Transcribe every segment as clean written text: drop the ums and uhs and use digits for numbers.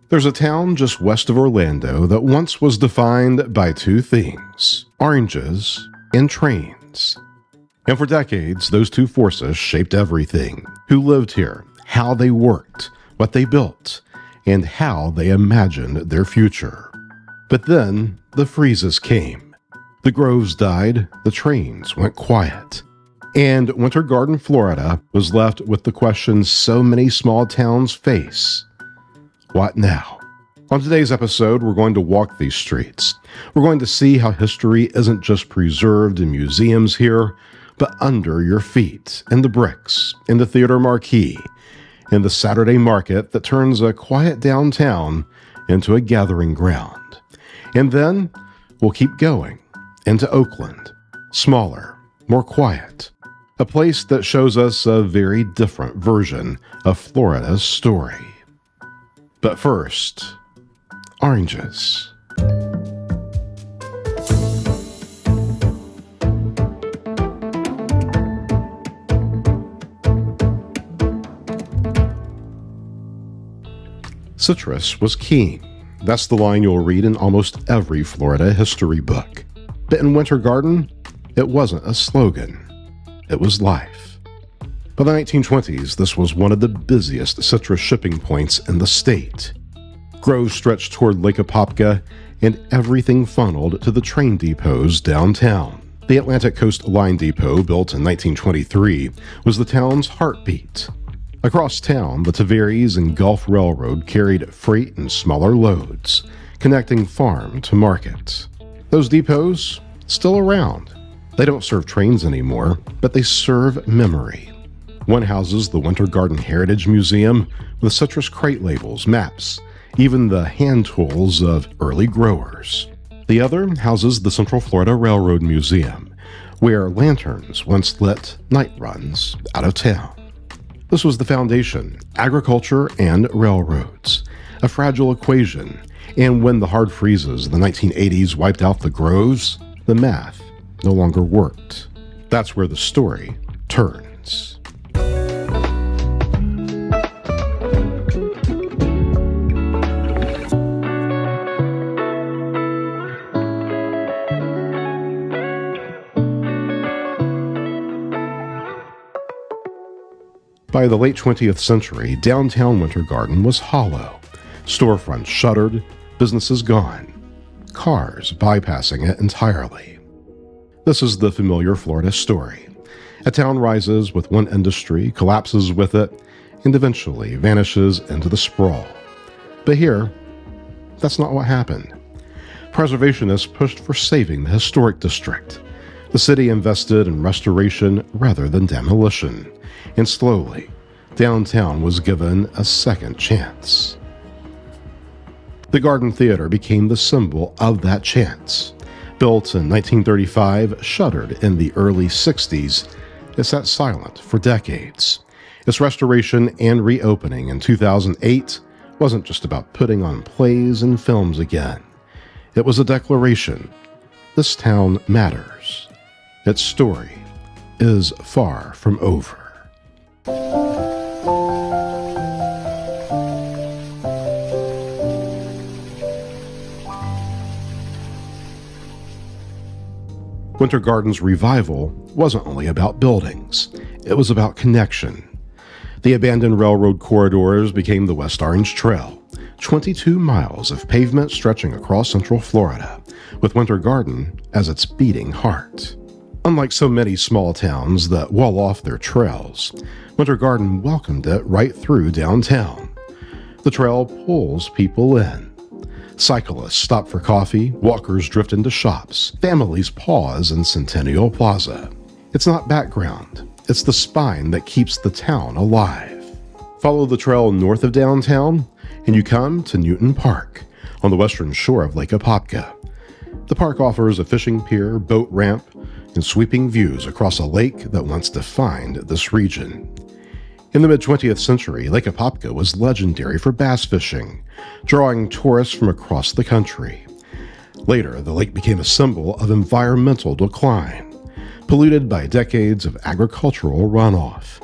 There's a town just west of Orlando that once was defined by two things: oranges and trains. And for decades, those two forces shaped everything: who lived here, how they worked, what they built, and how they imagined their future. But then the freezes came. The groves died, the trains went quiet. And Winter Garden, Florida was left with the question so many small towns face: what now? On today's episode, we're going to walk these streets. We're going to see how history isn't just preserved in museums here, but under your feet, in the bricks, in the theater marquee, in the Saturday market that turns a quiet downtown into a gathering ground. And then we'll keep going into Oakland, smaller, more quiet, a place that shows us a very different version of Florida's story. But first, oranges. Citrus was king. That's the line you'll read in almost every Florida history book. But in Winter Garden, it wasn't a slogan. It was life. By the 1920s, this was one of the busiest citrus shipping points in the state. Groves stretched toward Lake Apopka, and everything funneled to the train depots downtown. The Atlantic Coast Line Depot, built in 1923, was the town's heartbeat. Across town, the Tavares and Gulf Railroad carried freight and smaller loads, connecting farm to market. Those depots, still around. They don't serve trains anymore, but they serve memory. One houses the Winter Garden Heritage Museum with citrus crate labels, maps, even the hand tools of early growers. The other houses the Central Florida Railroad Museum, where lanterns once lit night runs out of town. This was the foundation: agriculture and railroads, a fragile equation, and when the hard freezes of the 1980s wiped out the groves, the math no longer worked. That's where the story turns. By the late 20th century, downtown Winter Garden was hollow. Storefronts shuttered, businesses gone, cars bypassing it entirely. This is the familiar Florida story. A town rises with one industry, collapses with it, and eventually vanishes into the sprawl. But here, that's not what happened. Preservationists pushed for saving the historic district. The city invested in restoration rather than demolition. And slowly, downtown was given a second chance. The Garden Theater became the symbol of that chance. Built in 1935, shuttered in the early 60s, it sat silent for decades. Its restoration and reopening in 2008 wasn't just about putting on plays and films again. It was a declaration: this town matters. Its story is far from over. Winter Garden's revival wasn't only about buildings. It was about connection. The abandoned railroad corridors became the West Orange Trail, 22 miles of pavement stretching across Central Florida, with Winter Garden as its beating heart. Unlike so many small towns that wall off their trails, Winter Garden welcomed it right through downtown. The trail pulls people in. Cyclists stop for coffee, walkers drift into shops, families pause in Centennial Plaza. It's not background, it's the spine that keeps the town alive. Follow the trail north of downtown, and you come to Newton Park, on the western shore of Lake Apopka. The park offers a fishing pier, boat ramp, and sweeping views across a lake that once defined this region. In the mid-20th century, Lake Apopka was legendary for bass fishing, drawing tourists from across the country. Later, the lake became a symbol of environmental decline, polluted by decades of agricultural runoff.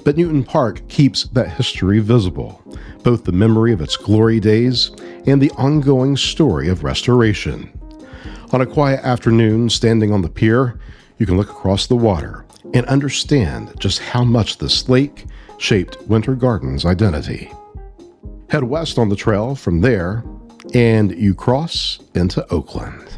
But Newton Park keeps that history visible, both the memory of its glory days and the ongoing story of restoration. On a quiet afternoon, standing on the pier, you can look across the water and understand just how much this lake shaped Winter Garden's identity. Head west on the trail from there, and you cross into Oakland.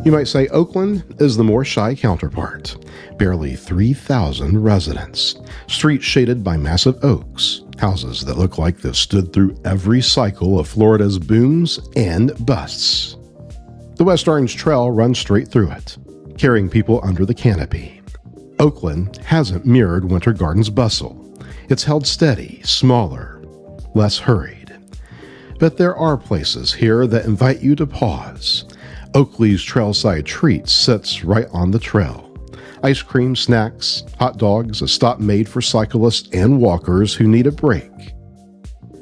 You might say Oakland is the more shy counterpart. Barely 3,000 residents, streets shaded by massive oaks, houses that look like they've stood through every cycle of Florida's booms and busts. The West Orange Trail runs straight through it, carrying people under the canopy. Oakland hasn't mirrored Winter Garden's bustle. It's held steady, smaller, less hurried. But there are places here that invite you to pause. Oakley's Trailside Treats sits right on the trail. Ice cream, snacks, hot dogs, a stop made for cyclists and walkers who need a break.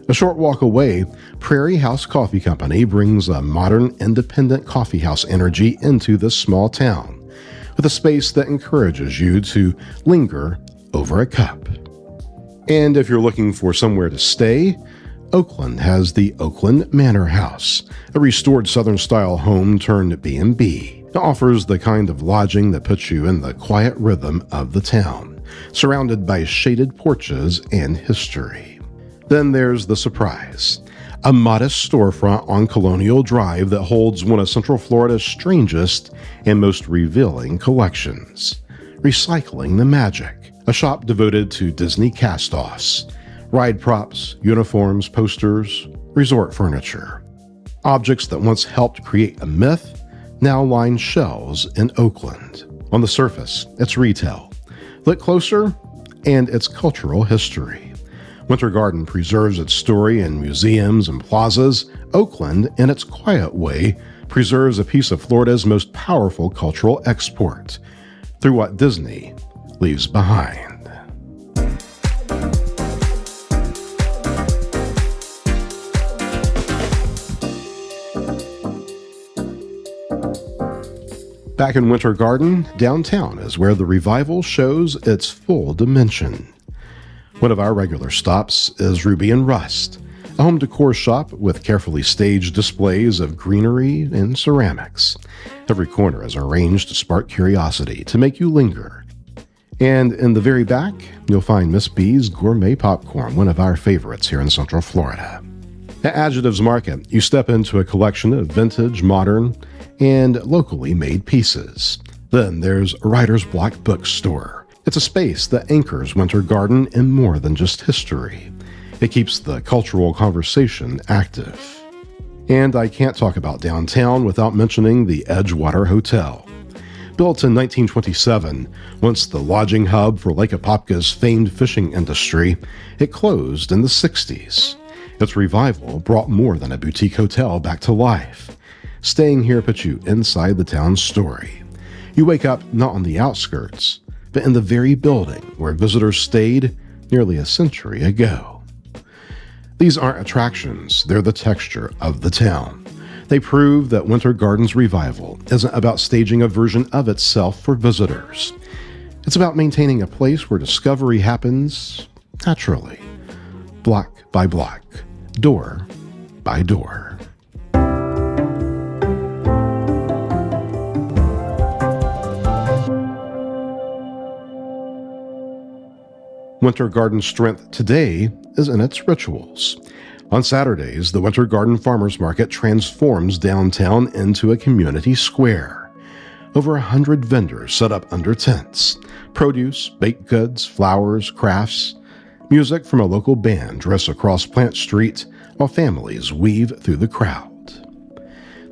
A short walk away, Prairie House Coffee Company brings a modern, independent coffeehouse energy into this small town, with a space that encourages you to linger over a cup. And if you're looking for somewhere to stay, Oakland has the Oakland Manor House, a restored Southern-style home turned B&B. It offers the kind of lodging that puts you in the quiet rhythm of the town, surrounded by shaded porches and history. Then there's the surprise, a modest storefront on Colonial Drive that holds one of Central Florida's strangest and most revealing collections, Recycling the Magic, a shop devoted to Disney cast-offs, ride props, uniforms, posters, resort furniture. Objects that once helped create a myth now line shelves in Oakland. On the surface, it's retail. Look closer, and it's cultural history. Winter Garden preserves its story in museums and plazas. Oakland, in its quiet way, preserves a piece of Florida's most powerful cultural export through what Disney leaves behind. Back in Winter Garden, downtown is where the revival shows its full dimension. One of our regular stops is Ruby and Rust, a home decor shop with carefully staged displays of greenery and ceramics. Every corner is arranged to spark curiosity, to make you linger. And in the very back, you'll find Miss B's Gourmet Popcorn, one of our favorites here in Central Florida. At Adjectives Market, you step into a collection of vintage, modern, and locally made pieces. Then there's Writer's Block Bookstore. It's a space that anchors Winter Garden in more than just history. It keeps the cultural conversation active. And I can't talk about downtown without mentioning the Edgewater Hotel. Built in 1927, once the lodging hub for Lake Apopka's famed fishing industry, it closed in the 60s. Its revival brought more than a boutique hotel back to life. Staying here puts you inside the town's story. You wake up not on the outskirts, but in the very building where visitors stayed nearly a century ago. These aren't attractions, they're the texture of the town. They prove that Winter Garden's revival isn't about staging a version of itself for visitors. It's about maintaining a place where discovery happens naturally, block by block, door by door. Winter Garden's strength today is in its rituals. On Saturdays, the Winter Garden Farmers Market transforms downtown into a community square. Over 100 vendors set up under tents. Produce, baked goods, flowers, crafts. Music from a local band drifts across Plant Street while families weave through the crowd.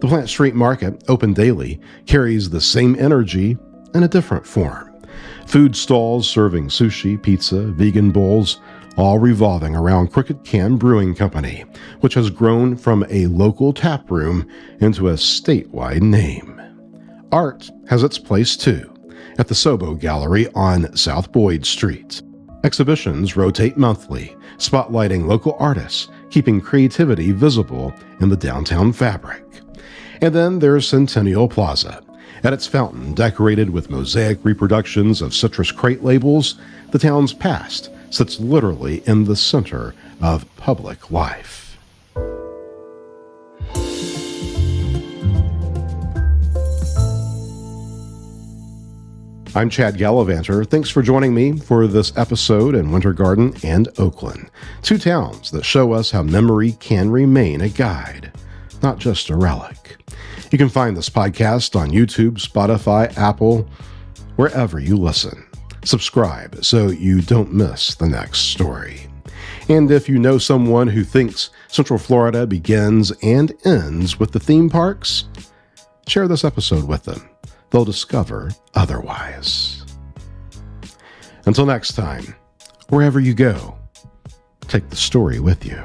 The Plant Street Market, open daily, carries the same energy in a different form. Food stalls serving sushi, pizza, vegan bowls, all revolving around Crooked Can Brewing Company, which has grown from a local tap room into a statewide name. Art has its place too, at the Sobo Gallery on South Boyd Street. Exhibitions rotate monthly, spotlighting local artists, keeping creativity visible in the downtown fabric. And then there's Centennial Plaza, At its fountain, decorated with mosaic reproductions of citrus crate labels, the town's past sits literally in the center of public life. I'm ChadGallivanter. Thanks for joining me for this episode in Winter Garden and Oakland, two towns that show us how memory can remain a guide, not just a relic. You can find this podcast on YouTube, Spotify, Apple, wherever you listen. Subscribe so you don't miss the next story. And if you know someone who thinks Central Florida begins and ends with the theme parks, share this episode with them. They'll discover otherwise. Until next time, wherever you go, take the story with you.